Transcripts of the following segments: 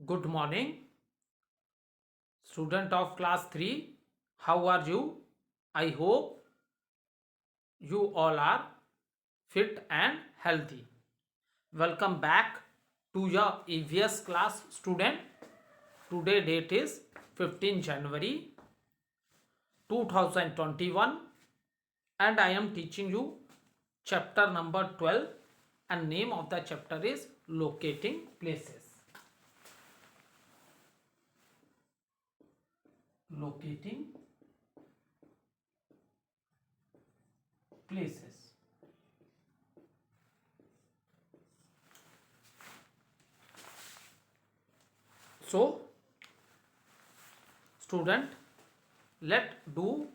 Good morning, student of class 3. How are you? I hope you all are fit and healthy. Welcome back to your EVS class, student. Today date is 15 January 2021 and I am teaching you chapter number 12 and name of the chapter is locating places. Locating places. So, student, let do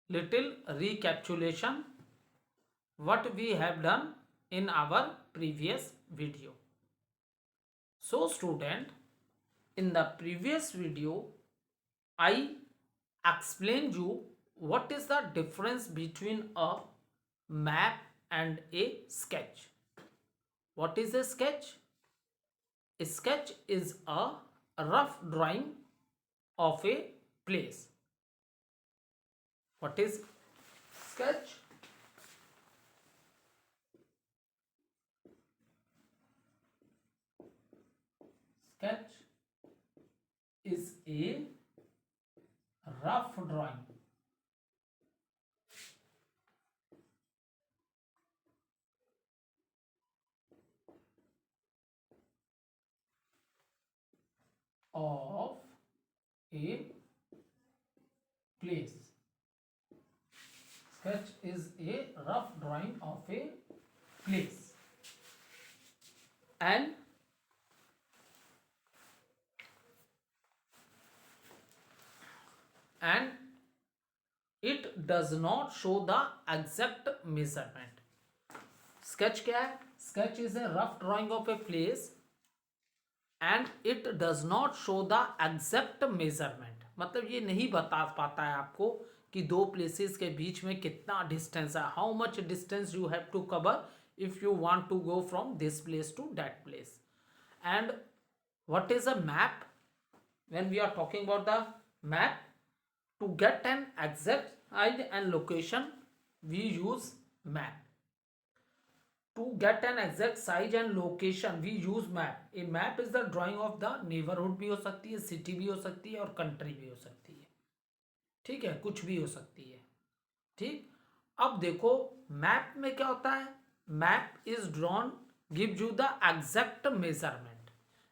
little recapitulation what we have done in our previous video. So, student, in the previous video, I explained you what is the difference between a map and a sketch. What is a sketch? A sketch is a rough drawing of a place. What is sketch? Sketch is a rough drawing of a place. Sketch is a rough drawing of a place. And it does not show the exact measurement. Sketch क्या है? Sketch is a rough drawing of a place and it does not show the exact measurement. मतलब ये नहीं बता पाता है आपको कि दो प्लेसेस के बीच में कितना डिस्टेंस है. How much distance you have to cover if you want to go from this place to that place. And what is a map? When we are talking about the map, to get an exact site and location we use map. To get an exact size and location we use map. A map is the drawing of the neighborhood भी हो सकती है, city भी हो सकती है और country भी हो सकती है. ठीक है, कुछ भी हो सकती है. ठीक. अब देखो मैप में क्या होता है. Map is drawn give you the exact measurement.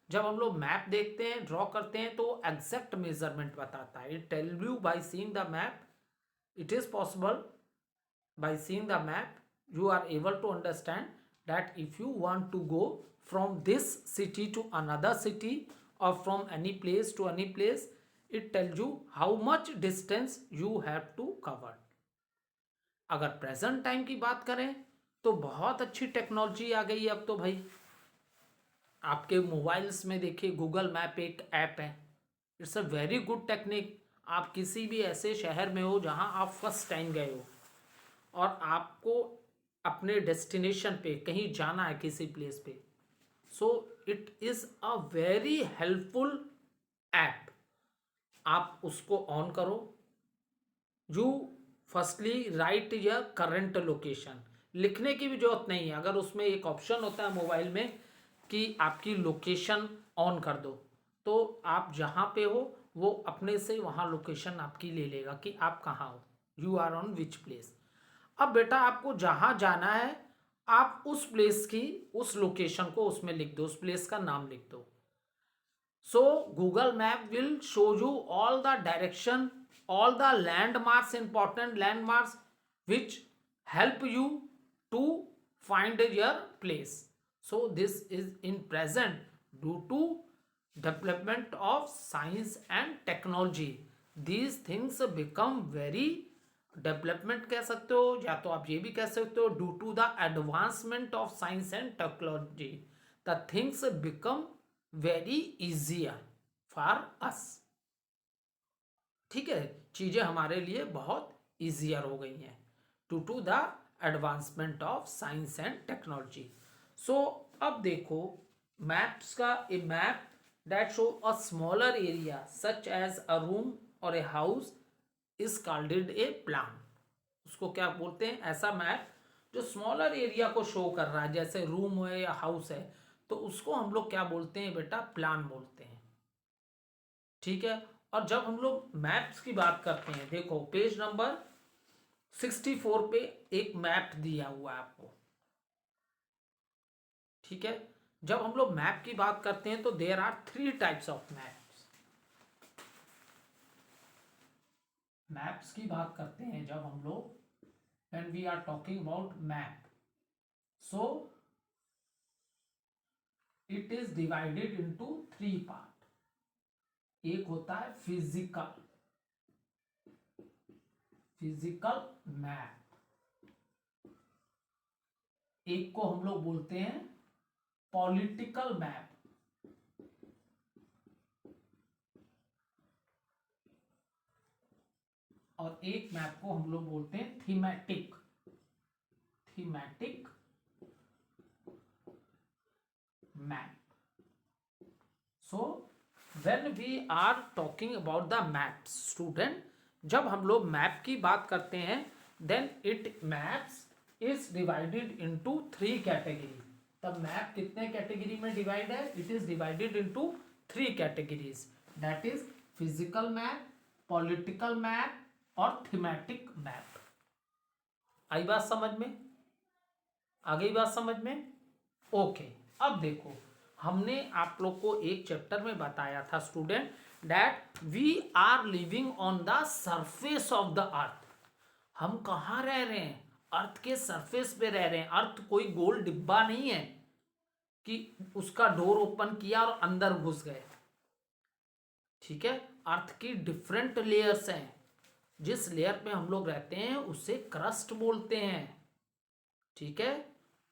जब हम लोग मैप देखते हैं, ड्रॉ करते हैं तो एग्जैक्ट मेजरमेंट बताता है. It tell you by seeing the map. It is possible by seeing the map you are able to understand that if you want to go from this city to another city or from any place to any place, it tells you how much distance you have to cover. अगर present time की बात करें तो बहुत अच्छी technology आ गई है अब तो भाई. आपके मोबाइल्स में देखिए गूगल मैप एक ऐप है. It's a very good technique. आप किसी भी ऐसे शहर में हो जहां आप फर्स्ट टाइम गए हो और आपको अपने डेस्टिनेशन पे कहीं जाना है किसी प्लेस पे, so it is a very helpful app. आप उसको ऑन करो. यू फर्स्टली राइट या करंट लोकेशन. लिखने की भी जरूरत नहीं है. अगर उसमें एक ऑप्शन होता है मोबाइल में कि आपकी लोकेशन ऑन कर दो, तो आप जहाँ पे हो वो अपने से वहाँ लोकेशन आपकी ले लेगा कि आप कहाँ हो, you are on which place. अब बेटा आपको जहाँ जाना है आप उस प्लेस की उस लोकेशन को उसमें लिख दो, उस प्लेस का नाम लिख दो. सो Google map will show you all the direction, all the landmarks, important landmarks which help you to find your place. So this is in present due to development of science and technology. These things become very development कह सकते हो या तो आप ये भी कह सकते हो due to the advancement of science and technology the things become very easier for us. ठीक है, चीज़ें हमारे लिए बहुत ईजियर हो गई हैं due to the advancement of science and technology. So अब देखो मैप्स का. A map that show a smaller area such as a room or a house is called a plan. उसको क्या बोलते हैं? ऐसा मैप जो स्मॉलर एरिया को शो कर रहा है, जैसे रूम है या हाउस है, तो उसको हम लोग क्या बोलते हैं बेटा? प्लान बोलते हैं। ठीक है। और जब हम लोग मैप्स की बात करते हैं, देखो पेज नंबर 64 पे एक मैप दिया हुआ है आपको। ठीक है। जब हम लोग मैप की बात करते हैं तो there are 3 types of maps. Maps की बात करते हैं जब हम लोग, when we are talking about map, so it is divided into 3 part. एक होता है फिजिकल मैप, एक को हम लोग बोलते हैं पॉलिटिकल मैप, और एक मैप को हम लोग बोलते हैं thematic map. So when we are talking about the maps student, जब हम लोग मैप की बात करते हैं, then it maps is divided into 3 category. तब मैप कितने कैटेगरी में डिवाइड है? It is divided into 3 categories, that is physical map, political map और थीमेटिक मैप। आई बात समझ में? आ गई बात समझ में? ओके। अब देखो, हमने आप लोग को एक चैप्टर में बताया था student that we are living on the surface of the earth. हम कहाँ रह रहे हैं? अर्थ के सरफेस पे रह रहे हैं। अर्थ कोई गोल डिब्बा नहीं है कि उसका डोर ओपन किया और अंदर घुस गए। ठीक है। अर्थ की डिफरेंट लेयर्स हैं। जिस लेयर पे हम लोग रहते हैं उसे क्रस्ट बोलते हैं। ठीक है।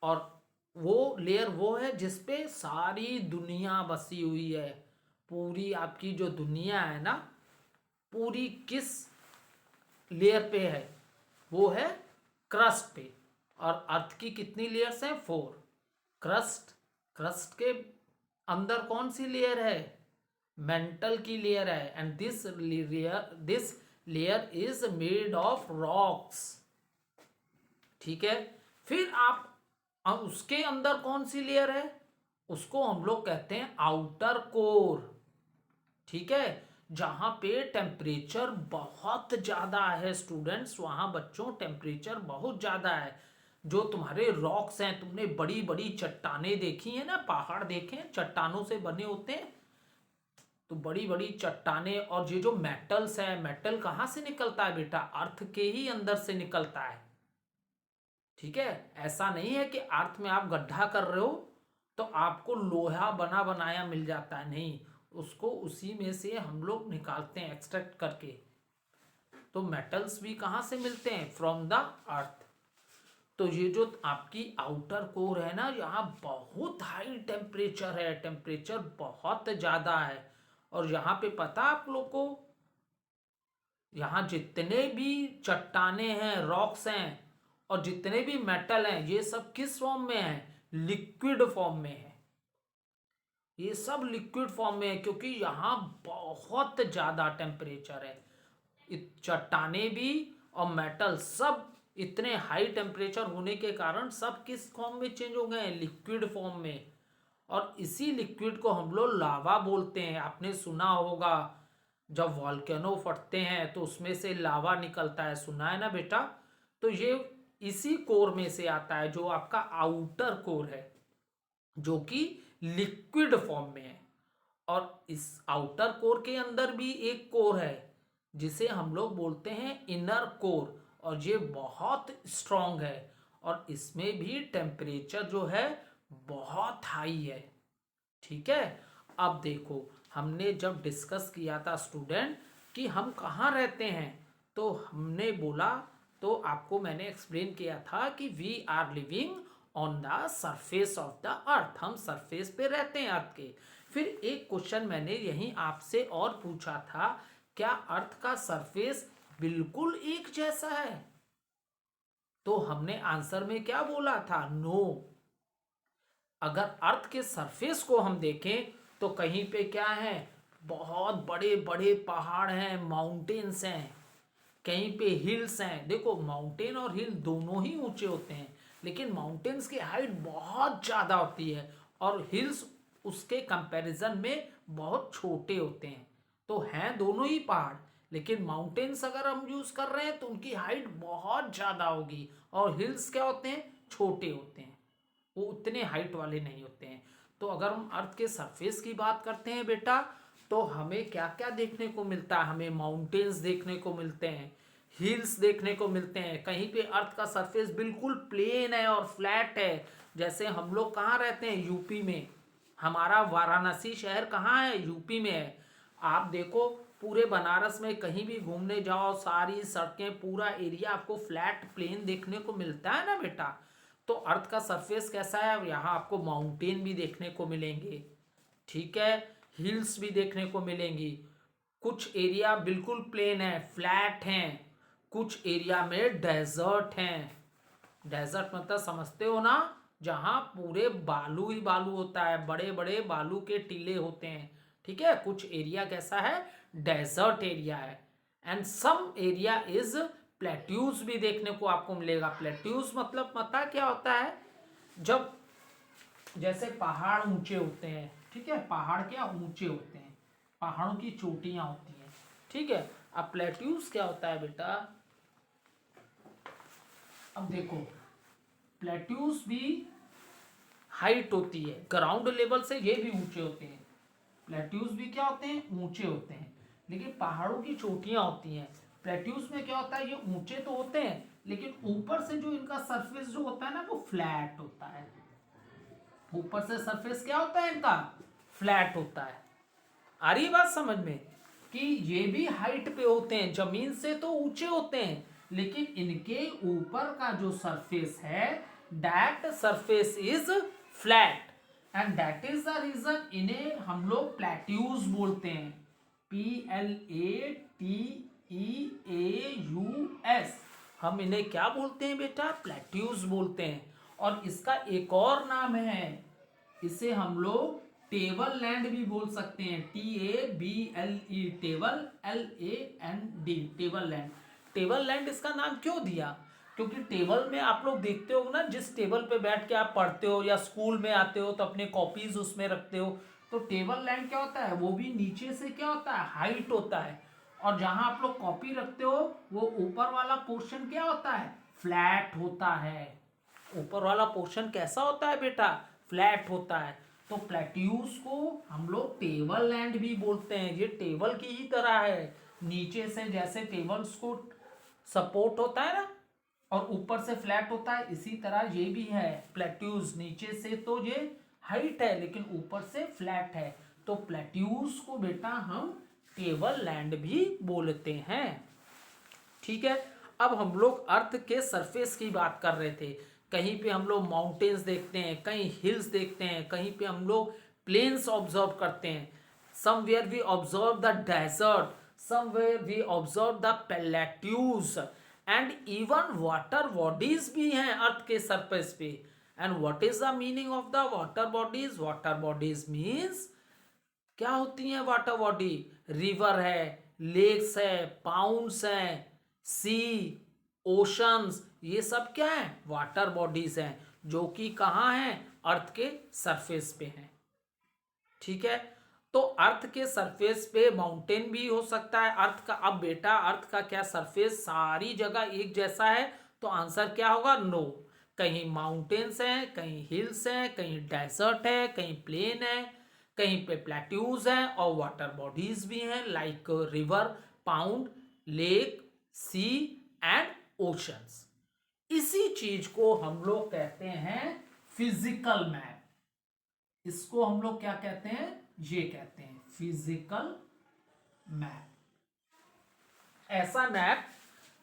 और वो लेयर वो है जिसपे सारी दुनिया बसी हुई है। पूरी आपकी जो दुनिया है ना, पूरी किस लेयर पे है? वो है क्रस्ट पे। और अर्थ की कितनी लेयर्स हैं? 4। क्रस्ट के अंदर कौन सी लेयर है? मेंटल की लेयर है। And this layer is made of rocks. ठीक है। फिर आप उसके अंदर कौन सी लेयर है? उसको हम लोग कहते हैं आउटर कोर। ठीक है। जहां पे टेम्परेचर बहुत ज्यादा है स्टूडेंट्स, वहां बच्चों टेम्परेचर बहुत ज्यादा है। जो तुम्हारे रॉक्स हैं, तुमने बड़ी बड़ी चट्टाने देखी है ना, पहाड़ देखे हैं, चट्टानों से बने होते हैं। तो बड़ी बड़ी चट्टाने और ये जो मेटल्स है, मेटल कहाँ से निकलता है बेटा? अर्थ के ही अंदर से निकलता है। ठीक है। ऐसा नहीं है कि अर्थ में आप गड्ढा कर रहे हो तो आपको लोहा बना बनाया मिल जाता है, नहीं। उसको उसी में से हम लोग निकालते हैं एक्सट्रैक्ट करके। तो मेटल्स भी कहाँ से मिलते हैं? From the earth. तो ये जो आपकी आउटर कोर है ना, यहाँ बहुत हाई टेम्परेचर है, टेम्परेचर बहुत ज़्यादा है। और यहाँ पे पता आप लोग को, यहाँ जितने भी चट्टाने हैं, रॉक्स हैं, और जितने भी मेटल हैं, ये सब किस फॉर्म में है? लिक्विड फॉर्म में है। ये सब लिक्विड फॉर्म में है क्योंकि यहाँ बहुत ज़्यादा टेम्परेचर है। चट्टाने भी और मेटल सब इतने हाई टेम्परेचर होने के कारण सब किस फॉर्म में चेंज हो गए हैं? लिक्विड फॉर्म में। और इसी लिक्विड को हम लोग लावा बोलते हैं। आपने सुना होगा जब वॉल्केनो फटते हैं तो उसमें से लावा निकलता है, सुना है ना बेटा? तो ये इसी कोर में से आता है, जो आपका आउटर कोर है, जो कि लिक्विड फॉर्म में है। और इस आउटर कोर के अंदर भी एक कोर है जिसे हम लोग बोलते हैं इनर कोर, और ये बहुत स्ट्रांग है। और इसमें भी टेम्परेचर जो है बहुत हाई है। ठीक है। अब देखो, हमने जब डिस्कस किया था स्टूडेंट कि हम कहाँ रहते हैं, तो हमने बोला, तो आपको मैंने एक्सप्लेन किया था कि we are living on the surface of the earth. हम सरफेस पे रहते हैं अर्थ के। फिर एक क्वेश्चन मैंने यहीं आपसे और पूछा था, क्या अर्थ का सरफेस बिल्कुल एक जैसा है? तो हमने आंसर में क्या बोला था? नो। अगर अर्थ के सरफेस को हम देखें तो कहीं पे क्या है, बहुत बड़े बड़े पहाड़ हैं, माउंटेन्स हैं, कहीं पे हिल्स हैं। देखो माउंटेन और हिल दोनों ही ऊंचे होते हैं, लेकिन माउंटेन्स की हाइट बहुत ज़्यादा होती है और हिल्स उसके कंपैरिजन में बहुत छोटे होते हैं। तो हैं दोनों ही पहाड़, लेकिन माउंटेन्स अगर हम यूज़ कर रहे हैं तो उनकी हाइट बहुत ज़्यादा होगी, और हिल्स क्या होते हैं, छोटे होते हैं, वो उतने हाइट वाले नहीं होते हैं। तो अगर हम अर्थ के सरफेस की बात करते हैं बेटा, तो हमें क्या क्या देखने को मिलता है, हमें माउंटेन्स देखने को मिलते हैं, हिल्स देखने को मिलते हैं। कहीं पे अर्थ का सरफेस बिल्कुल प्लेन है और फ्लैट है, जैसे हम लोग कहाँ रहते हैं, यूपी में। हमारा वाराणसी शहर कहाँ है, यूपी में है। आप देखो पूरे बनारस में कहीं भी घूमने जाओ, सारी सड़कें, पूरा एरिया आपको फ्लैट प्लेन देखने को मिलता है ना बेटा। तो अर्थ का सरफेस कैसा है, यहाँ आपको माउंटेन भी देखने को मिलेंगे, ठीक है, हिल्स भी देखने को मिलेंगी। कुछ एरिया बिल्कुल प्लेन है, फ्लैट हैं, कुछ एरिया में डेजर्ट हैं। डेजर्ट मतलब समझते हो ना, जहाँ पूरे बालू ही बालू होता है, बड़े बड़े बालू के टीले होते हैं, ठीक है। कुछ एरिया कैसा है, डेजर्ट एरिया है। And some area is plateaus भी देखने को आपको मिलेगा। प्लेट्यूज मतलब पता क्या होता है, जब जैसे पहाड़ ऊंचे होते हैं, ठीक है, पहाड़ क्या ऊंचे होते हैं, पहाड़ों की चोटियां होती हैं, ठीक है। अब प्लेट्यूज क्या होता है बेटा, अब देखो प्लेट्यूज भी हाइट होती है, ग्राउंड लेवल से ये भी ऊंचे होते हैं। प्लेट्यूज भी क्या होते हैं, ऊंचे होते हैं, लेकिन पहाड़ों की चोटियां होती हैं। प्लेट्यूज में क्या होता है, ये ऊंचे तो होते हैं, लेकिन ऊपर से जो इनका सरफेस जो होता है ना, वो फ्लैट होता है। ऊपर से सरफेस क्या होता है इनका, फ्लैट होता है। आ रही बात समझ में, कि ये भी हाइट पे होते हैं, जमीन से तो ऊंचे होते हैं, लेकिन इनके ऊपर का जो सरफेस है, that surface is flat, and that is the reason इन्हें हम लोग प्लेट्यूज बोलते हैं। PLATEAUS, हम इन्हें क्या बोलते हैं बेटा, प्लेट्यूज बोलते हैं। और इसका एक और नाम है, इसे हम लोग टेबल लैंड भी बोल सकते हैं। TABLE, table, LAND, table land. Table land इसका नाम क्यों दिया, क्योंकि टेबल में आप लोग देखते हो ना, जिस टेबल पे बैठ के आप पढ़ते हो या स्कूल में आते हो तो अपने कॉपीज उसमें रखते हो, तो टेबल लैंड क्या होता है, वो भी नीचे से क्या होता है, हाइट होता है। और जहां आप लोग कॉपी रखते हो, वो ऊपर वाला पोर्शन क्या होता है, फ्लैट होता है। ऊपर वाला पोर्शन कैसा होता है बेटा, फ्लैट होता है। तो प्लेट्यूज को हम लोग टेबल लैंड भी बोलते हैं। ये टेबल की ही तरह है, नीचे से जैसे टेबल्स को सपोर्ट होता है ना, और ऊपर से फ्लैट होता है, इसी तरह ये भी है प्लेट्यूज। नीचे से तो ये हाइट है, लेकिन ऊपर से फ्लैट है। तो प्लेट्यूज को बेटा हम टेबल लैंड भी बोलते हैं, ठीक है। अब हम लोग अर्थ के सरफेस की बात कर रहे थे। कहीं पे हम लोग माउंटेन्स देखते हैं, कहीं हिल्स देखते हैं, कहीं पे हम लोग प्लेन्स ऑब्जर्व करते हैं। Somewhere we observe the desert, somewhere we observe the plateaus, and even water bodies भी हैं अर्थ के सरफेस पे। And what is the meaning of the water bodies, water bodies means क्या होती हैं वाटर बॉडी, रिवर है, lakes है, ponds हैं, सी, ओशंस, ये सब क्या है, वाटर बॉडीज हैं, जो कि कहाँ हैं, अर्थ के सरफेस पे हैं, ठीक है। तो अर्थ के सरफेस पे माउंटेन भी हो सकता है अर्थ का। अब बेटा अर्थ का क्या सरफेस सारी जगह एक जैसा है, तो आंसर क्या होगा, नो। कहीं माउंटेन्स हैं, कहीं हिल्स हैं, कहीं डेजर्ट है, कहीं प्लेन है, कहीं पे प्लेट्यूज हैं, और वाटर बॉडीज भी हैं, like river, pond, lake, sea and oceans. इसी चीज को हम लोग कहते हैं फिजिकल मैप। इसको हम लोग क्या कहते हैं, ये कहते हैं फिजिकल मैप। ऐसा मैप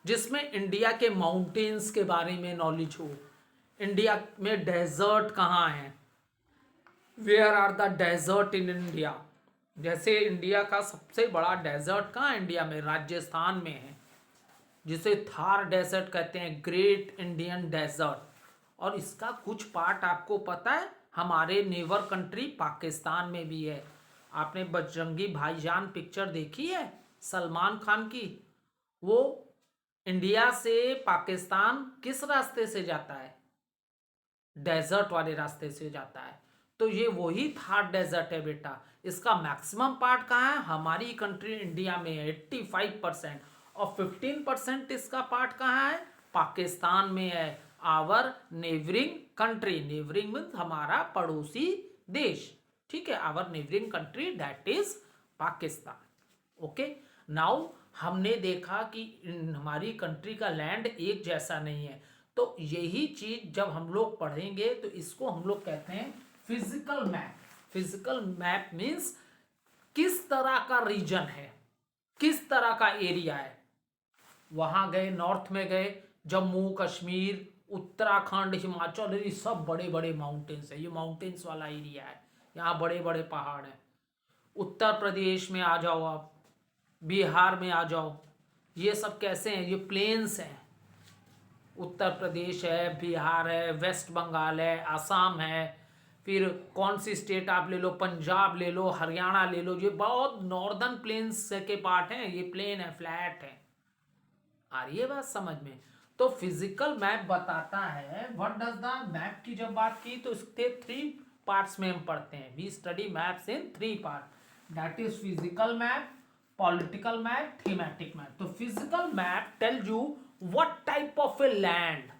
जिसमें इंडिया के माउंटेन्स के बारे में नॉलेज हो, इंडिया में डेजर्ट कहाँ है, where are the desert in India. जैसे इंडिया का सबसे बड़ा डेजर्ट कहाँ है, इंडिया में राजस्थान में है, जिसे थार डेजर्ट कहते हैं, ग्रेट इंडियन डेजर्ट। और इसका कुछ पार्ट आपको पता है हमारे नेबर कंट्री पाकिस्तान में भी है। आपने बजरंगी भाईजान पिक्चर देखी है सलमान खान की? वो इंडिया से पाकिस्तान किस रास्ते से जाता है? डेजर्ट वाले रास्ते से जाता है। तो ये वही थार डेजर्ट है बेटा। इसका मैक्सिमम पार्ट कहाँ है? हमारी कंट्री इंडिया में है 85%, और 15% इसका पार्ट कहाँ है? पाकिस्तान में है। Our neighbouring country, neighbouring means हमारा पड़ोसी देश, ठीक है, our neighbouring country that is Pakistan. Okay, now हमने देखा कि हमारी कंट्री का लैंड एक जैसा नहीं है। तो यही चीज जब हम लोग पढ़ेंगे तो इसको हम लोग कहते हैं physical map. Physical map means किस तरह का रीजन है, किस तरह का एरिया है। वहां गए, नॉर्थ में गए, जम्मू कश्मीर, उत्तराखंड, हिमाचल, ये सब बड़े बड़े माउंटेन्स है। ये माउंटेन्स वाला एरिया है, यहाँ बड़े बड़े पहाड़ हैं। उत्तर प्रदेश में आ जाओ आप, बिहार में आ जाओ, ये सब कैसे हैं? ये प्लेन्स हैं। उत्तर प्रदेश है, बिहार है, वेस्ट बंगाल है, आसाम है, फिर कौन सी स्टेट आप ले लो, पंजाब ले लो, हरियाणा ले लो, ये बहुत नॉर्दर्न प्लेन्स के पार्ट हैं। ये प्लेन है, फ्लैट है। आ रही है बात समझ में? तो फिजिकल मैप बताता है व्हाट डज द मैप की जब बात की तो इसके 3 पार्ट्स में हम पढ़ते हैं। We study maps in 3 part, that is physical map, political map, thematic map. तो physical map tell you what type of a land.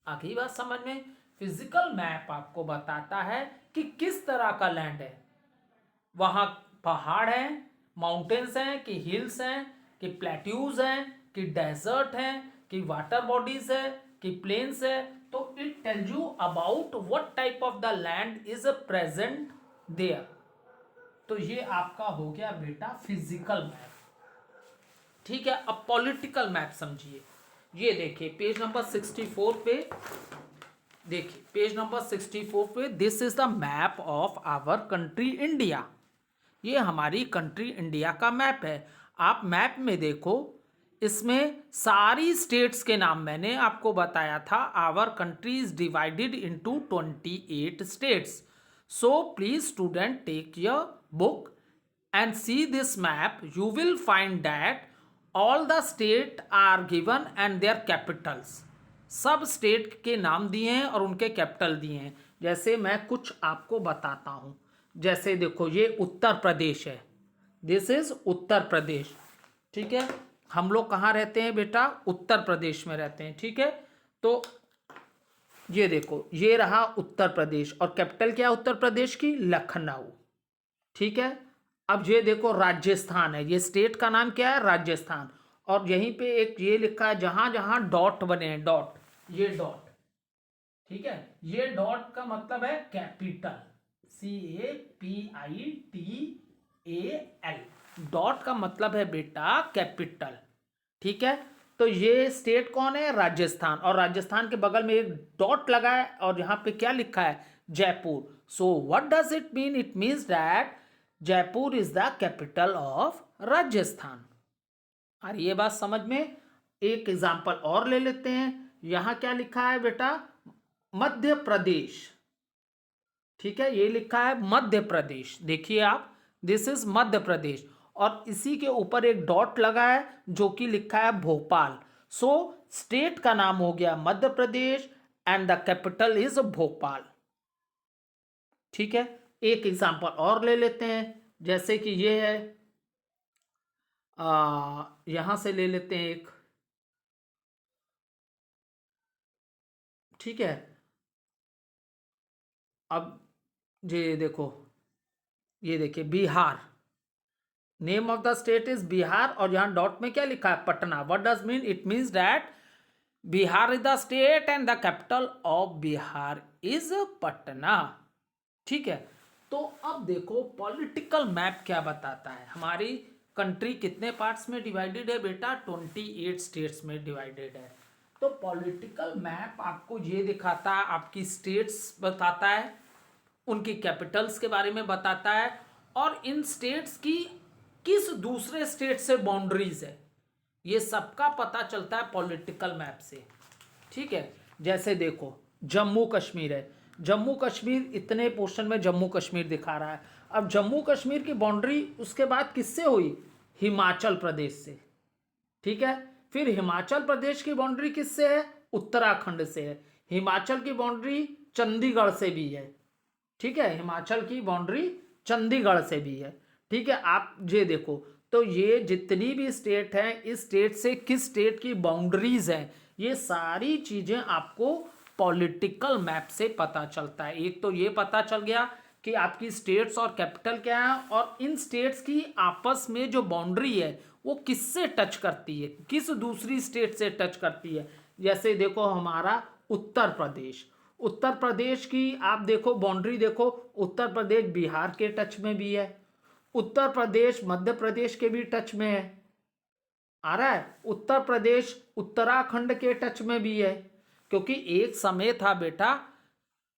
आखिरी बात समझ में? फिजिकल मैप आपको बताता है कि किस तरह का लैंड है। वहां पहाड़ हैं, माउंटेन्स हैं, कि हिल्स हैं, कि प्लेट्यूज हैं, कि डेजर्ट हैं, कि वाटर बॉडीज है, कि प्लेन्स है। तो it tell you about what type of the land is present there. तो ये आपका हो गया बेटा फिजिकल मैप, ठीक है। अब पॉलिटिकल मैप समझिए। ये देखिए पेज नंबर 64 पे, देखिए पेज नंबर 64 पे, this is the map of our country India. ये हमारी कंट्री इंडिया का मैप है। आप मैप में देखो, इसमें सारी स्टेट्स के नाम मैंने आपको बताया था। Our country is divided into 28 states. So please student take your book and see this map. You will find that all the state are given and their capitals. सब स्टेट के नाम दिए हैं और उनके कैपिटल दिए हैं। जैसे मैं कुछ आपको बताता हूं, जैसे देखो ये उत्तर प्रदेश है, दिस इज उत्तर प्रदेश, ठीक है। हम लोग कहाँ रहते हैं बेटा? उत्तर प्रदेश में रहते हैं, ठीक है। तो ये देखो, ये रहा उत्तर प्रदेश, और कैपिटल क्या है उत्तर प्रदेश की? लखनऊ, ठीक है। अब ये देखो राजस्थान है, ये स्टेट का नाम क्या है? राजस्थान। और यहीं पे एक ये लिखा है, जहां जहां डॉट बने हैं, डॉट, ये डॉट, ठीक है, ये डॉट का मतलब है कैपिटल, CAPITAL। डॉट का मतलब है बेटा कैपिटल, ठीक है। तो ये स्टेट कौन है? राजस्थान। और राजस्थान के बगल में एक डॉट लगा है और यहां पे क्या लिखा है? Jaipur. So what does it mean? It means that Jaipur is the capital of Rajasthan. और ये बात समझ में? एक एग्जांपल और ले लेते हैं। यहां क्या लिखा है बेटा? मध्य प्रदेश, ठीक है, ये लिखा है मध्य प्रदेश। देखिए आप, दिस इज मध्य प्रदेश, और इसी के ऊपर एक डॉट लगा है जो कि लिखा है भोपाल। सो स्टेट का नाम हो गया Madhya Pradesh and the capital is Bhopal, ठीक है। एक एग्जांपल और ले लेते हैं, जैसे कि ये है, यहां से ले लेते हैं एक, ठीक है। अब ये देखो, ये देखिए Bihar, name of the state is Bihar, और यहां डॉट में क्या लिखा है? Patna. What does mean? It means that Bihar is the state and the capital of Bihar is Patna, ठीक है। तो अब देखो पॉलिटिकल मैप क्या बताता है। हमारी कंट्री कितने पार्ट्स में डिवाइडेड है बेटा? 28 स्टेट्स में डिवाइडेड है। तो पॉलिटिकल मैप आपको ये दिखाता है, आपकी स्टेट्स बताता है, उनकी कैपिटल्स के बारे में बताता है, और इन स्टेट्स की किस दूसरे स्टेट से बाउंड्रीज है, ये सबका पता चलता है पॉलिटिकल मैप से, ठीक है। जैसे देखो जम्मू कश्मीर है, जम्मू कश्मीर इतने पोर्शन में जम्मू कश्मीर दिखा रहा है। अब जम्मू कश्मीर की बाउंड्री उसके बाद किससे हुई? हिमाचल प्रदेश से, ठीक है। फिर हिमाचल प्रदेश की बाउंड्री किससे है? उत्तराखंड से है। हिमाचल की बाउंड्री चंडीगढ़ से भी है, ठीक है। हिमाचल की बाउंड्री चंडीगढ़ से भी है, ठीक है। आप ये देखो, तो ये जितनी भी स्टेट हैं, इस स्टेट से किस स्टेट की बाउंड्रीज हैं, ये सारी चीजें आपको पॉलिटिकल मैप से पता चलता है। एक तो ये पता चल गया कि आपकी स्टेट्स और कैपिटल क्या है, और इन स्टेट्स की आपस में जो बाउंड्री है वो किससे टच करती है, किस दूसरी स्टेट से टच करती है। जैसे देखो हमारा उत्तर प्रदेश, उत्तर प्रदेश की आप देखो बाउंड्री देखो, उत्तर प्रदेश बिहार के टच में भी है, उत्तर प्रदेश मध्य प्रदेश के भी टच में है, आ रहा है। उत्तर प्रदेश उत्तराखंड के टच में भी है, क्योंकि एक समय था बेटा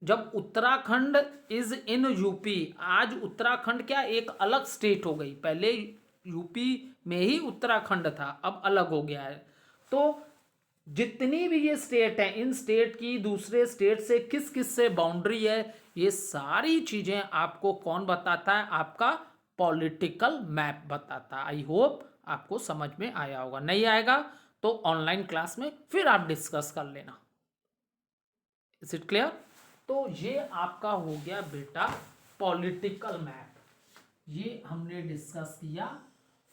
जब उत्तराखंड इज इन यूपी। आज उत्तराखंड क्या एक अलग स्टेट हो गई, पहले यूपी में ही उत्तराखंड था, अब अलग हो गया है। तो जितनी भी ये स्टेट है, इन स्टेट की दूसरे स्टेट से किस किस से बाउंड्री है, ये सारी चीजें आपको कौन बताता है? आपका पॉलिटिकल मैप बताता है। आई होप आपको समझ में आया होगा। नहीं आएगा तो ऑनलाइन क्लास में फिर आप डिस्कस कर लेना। Is it clear? तो ये आपका हो गया बेटा पॉलिटिकल मैप, ये हमने डिस्कस किया।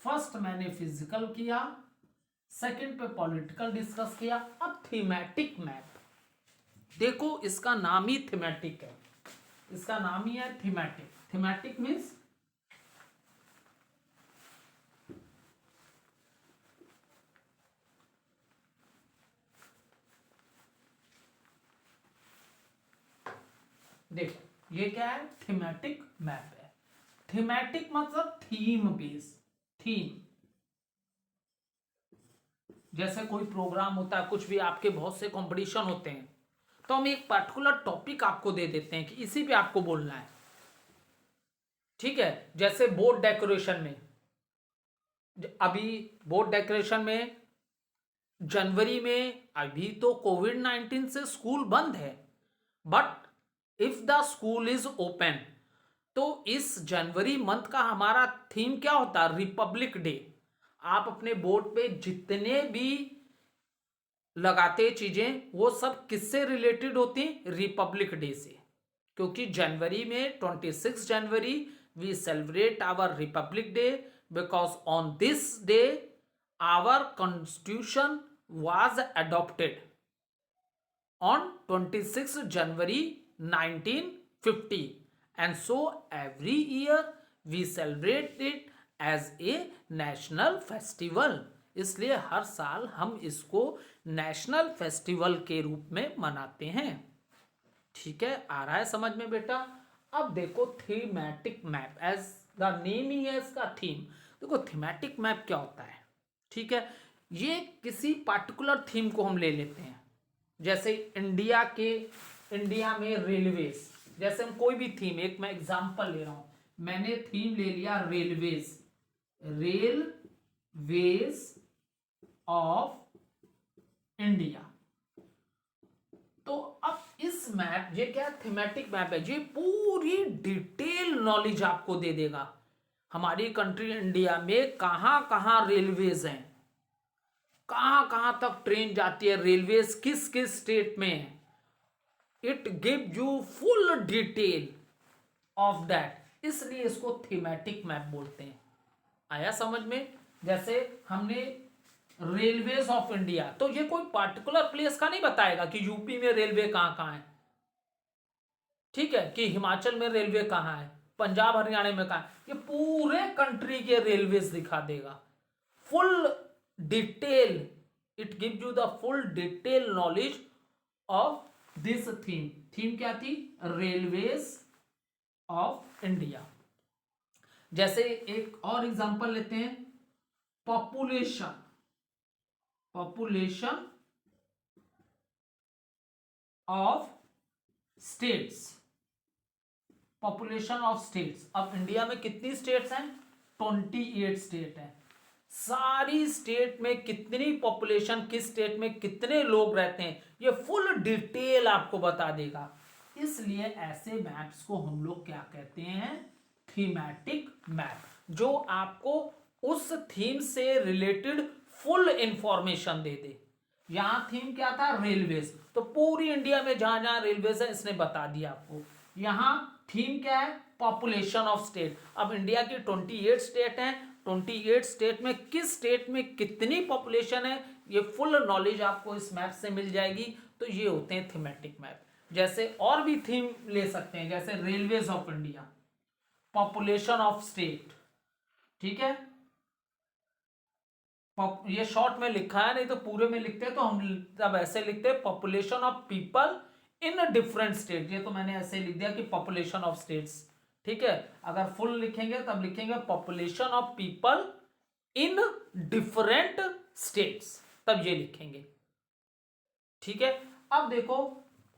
फर्स्ट मैंने फिजिकल किया, सेकंड पे पॉलिटिकल डिस्कस किया। अब थीमेटिक मैप देखो, इसका नाम ही थीमेटिक है, इसका नाम ही है थीमेटिक। थीमेटिक मीन्स देखो ये क्या है? थीमेटिक मैप है। थीमेटिक मतलब थीम बेस, थीम। जैसे कोई प्रोग्राम होता है, कुछ भी आपके बहुत से कंपटीशन होते हैं, तो हम एक पर्टिकुलर टॉपिक आपको दे देते हैं कि इसी पे आपको बोलना है, ठीक है। जैसे बोर्ड डेकोरेशन में, अभी बोर्ड डेकोरेशन में जनवरी में, अभी तो कोविड-19 से स्कूल बंद है, but if the school is open, तो इस जनवरी मंथ का हमारा थीम क्या होता है? Republic day. आप अपने बोर्ड पे जितने भी लगाते चीजें, वो सब किससे रिलेटेड होती हैं? रिपब्लिक डे से। क्योंकि जनवरी में 26 जनवरी we celebrate our republic day, because on this day our constitution was adopted on 26 January 1950, and so every year we celebrate it as a national festival। इसलिए हर साल हम इसको नेशनल फेस्टिवल के रूप में मनाते हैं, ठीक है। आ रहा है समझ में बेटा? अब देखो thematic map, as the name ही है इसका थीम। देखो थीमेटिक मैप क्या होता है, ठीक है। ये किसी पार्टिकुलर थीम को हम ले लेते हैं, जैसे इंडिया में रेलवेज, जैसे हम कोई भी थीम, एक मैं एग्जांपल ले रहा हूं, मैंने थीम ले लिया रेलवेज, रेलवेज ऑफ इंडिया। तो अब इस मैप, ये क्या थीमेटिक मैप है, ये पूरी डिटेल नॉलेज आपको दे देगा हमारी कंट्री इंडिया में कहां कहां रेलवेज हैं, कहां कहां तक ट्रेन जाती है, रेलवेज किस किस स्टेट में है। It give you full detail of that, इसलिए इसको थीमेटिक मैप बोलते हैं। आया समझ में? जैसे हमने रेलवेज ऑफ इंडिया, तो ये कोई पार्टिकुलर प्लेस का नहीं बताएगा कि यूपी में रेलवे कहां कहां है, ठीक है, कि हिमाचल में रेलवे कहां है, पंजाब हरियाणा में कहां है। ये पूरे कंट्री के रेलवेज दिखा देगा, full detail. It give you the full detail knowledge of this theme. Theme क्या थी? Railways of India. जैसे एक और एग्जांपल लेते हैं, population, population of states, population of states. अब इंडिया में कितनी स्टेट्स हैं? 28 स्टेट हैं। सारी स्टेट में कितनी पॉपुलेशन, किस स्टेट में कितने लोग रहते हैं, ये फुल डिटेल आपको बता देगा। इसलिए ऐसे मैप्स को हम लोग क्या कहते हैं? थीमेटिक मैप, जो आपको उस थीम से रिलेटेड फुल इंफॉर्मेशन दे दे। यहां थीम क्या था, रेलवेज, तो पूरी इंडिया में जहां जहां रेलवेज है इसने बता दिया आपको। यहां थीम क्या है, पॉपुलेशन ऑफ स्टेट। अब इंडिया की 28 स्टेट हैं, 28 स्टेट में किस स्टेट में कितनी पॉपुलेशन है, ये फुल नॉलेज आपको इस मैप से मिल जाएगी। तो ये होते हैं थीमेटिक मैप। जैसे और भी थीम ले सकते हैं, जैसे railways of India, population of state, ठीक है। ये शॉर्ट में लिखा है, नहीं तो पूरे में लिखते हैं, तो हम तब ऐसे लिखते हैं population of people in different state. ये तो मैंने ऐसे लिख दिया कि पॉपुलेशन ऑफ स्टेट्स, ठीक है। अगर फुल लिखेंगे तब लिखेंगे population of people in different states, तब ये लिखेंगे, ठीक है। अब देखो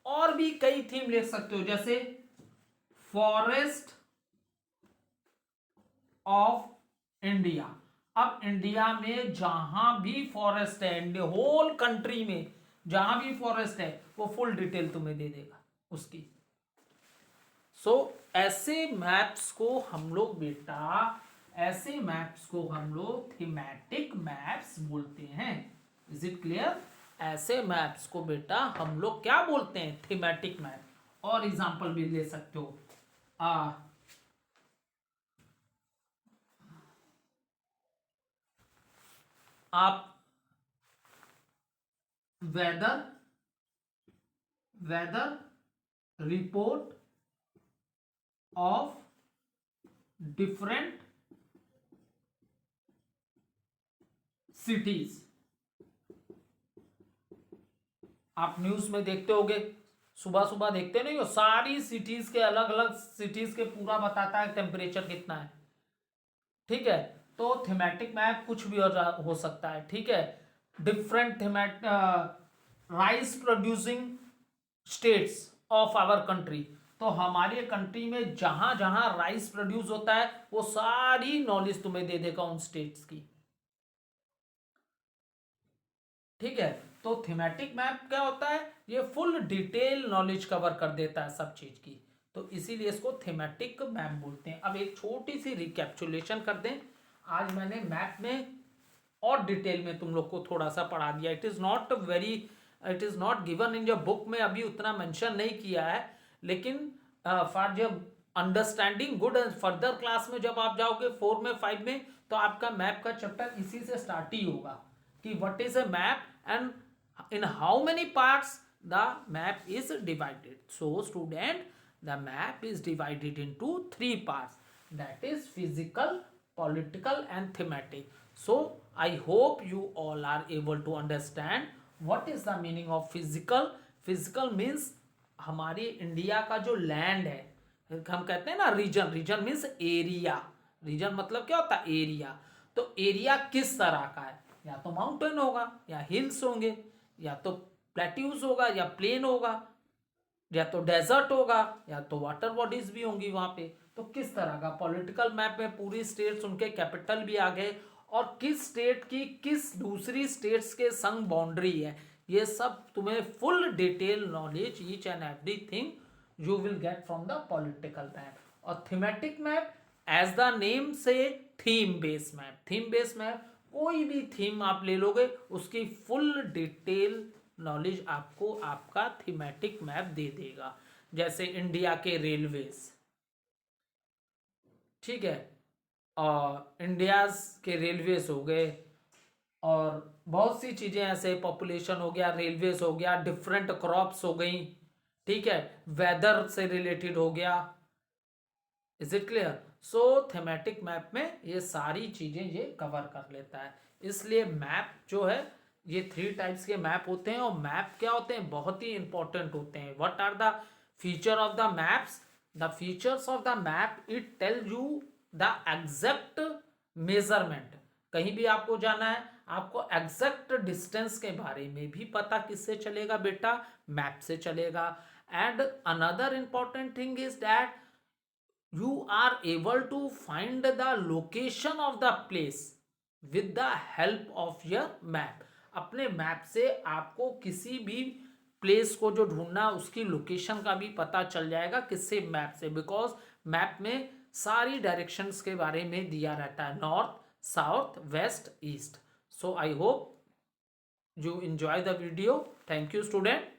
और भी कई थीम लिख सकते हो, जैसे फॉरेस्ट ऑफ इंडिया। अब इंडिया में जहां भी फॉरेस्ट है, होल कंट्री में जहां भी फॉरेस्ट है, वो फुल डिटेल तुम्हें दे देगा उसकी। सो ऐसे मैप्स को हम लोग बेटा, ऐसे मैप्स को हम लोग थीमेटिक मैप्स बोलते हैं। Is it clear? ऐसे मैप्स को बेटा हम लोग क्या बोलते हैं, थीमेटिक मैप। और एग्जांपल भी ले सकते हो, आप weather report of different cities. आप न्यूज में देखते होगे, सुबह सुबह देखते नहीं हो, सारी सिटीज के अलग अलग सिटीज के पूरा बताता है टेम्परेचर कितना है, ठीक है। तो थीमेटिक मैप कुछ भी हो सकता है, ठीक है। डिफरेंट थीमेट rice producing states of our country, तो हमारे कंट्री में जहां जहां राइस प्रोड्यूस होता है वो सारी नॉलेज तुम्हें दे देगा उन स्टेट्स की, ठीक है। तो थीमेटिक मैप क्या होता है, ये फुल डिटेल नॉलेज कवर कर देता है सब चीज की, तो इसीलिए इसको थीमेटिक मैप बोलते हैं। अब एक छोटी सी रिकैप्चुलेशन कर दें। आज मैंने मैप में और डिटेल में तुम लोग को थोड़ा सा पढ़ा दिया। It is not given in your book में, अभी उतना मेंशन नहीं किया है, लेकिन फॉर जब अंडरस्टैंडिंग गुड फर्दर क्लास में जब आप जाओगे 4 में 5 में, तो आपका मैप का चैप्टर इसी से स्टार्ट ही होगा कि what is a map and in how many parts the map is divided. So student, the map is divided into 3 parts, that is physical, political and thematic. So I hope you all are able to understand what is the meaning of physical. Physical means हमारी India का जो land है, हम कहते हैं ना region, region means area. Region मतलब क्या होता है, एरिया। तो एरिया किस तरह का है, या तो माउंटेन होगा, या हिल्स होंगे, या तो प्लेट्यूज होगा, या प्लेन होगा, या तो डेजर्ट होगा, या तो वाटर बॉडीज भी होंगी वहां पे। तो किस तरह का पॉलिटिकल मैप में पूरी स्टेट्स, उनके कैपिटल भी आ गए, और किस स्टेट की किस दूसरी स्टेट्स के संग बाउंड्री है, ये सब तुम्हें full detail knowledge, each and everything you will get from the political map. और thematic map as the name से theme based map. Theme based map कोई भी थीम आप ले लोगे, उसकी फुल डिटेल नॉलेज आपको आपका थीमेटिक मैप दे देगा। जैसे इंडिया के रेलवेज, ठीक है, और इंडियाज के रेलवेज हो गए, और बहुत सी चीजें ऐसे, पॉपुलेशन हो गया, रेलवेज हो गया, डिफरेंट क्रॉप्स हो गई, ठीक है, वेदर से रिलेटेड हो गया। Is it clear? So thematic map में ये सारी चीजें ये कवर कर लेता है। इसलिए मैप जो है, ये 3 टाइप्स के मैप होते हैं, और मैप क्या होते हैं, बहुत ही इंपॉर्टेंट होते हैं। What are the feature of the maps? The features of the map, it tell you the exact measurement. कहीं भी आपको जाना है, आपको एग्जैक्ट डिस्टेंस के बारे में भी पता किससे चलेगा बेटा, मैप से चलेगा। And another important thing is that you are able to find the location of the place with the help of your map. अपने मैप से आपको किसी भी प्लेस को जो ढूंढना, उसकी लोकेशन का भी पता चल जाएगा, किससे, मैप से। बिकॉज मैप में सारी डायरेक्शंस के बारे में दिया रहता है, north, south, west, east. So I hope you enjoy the video. Thank you student.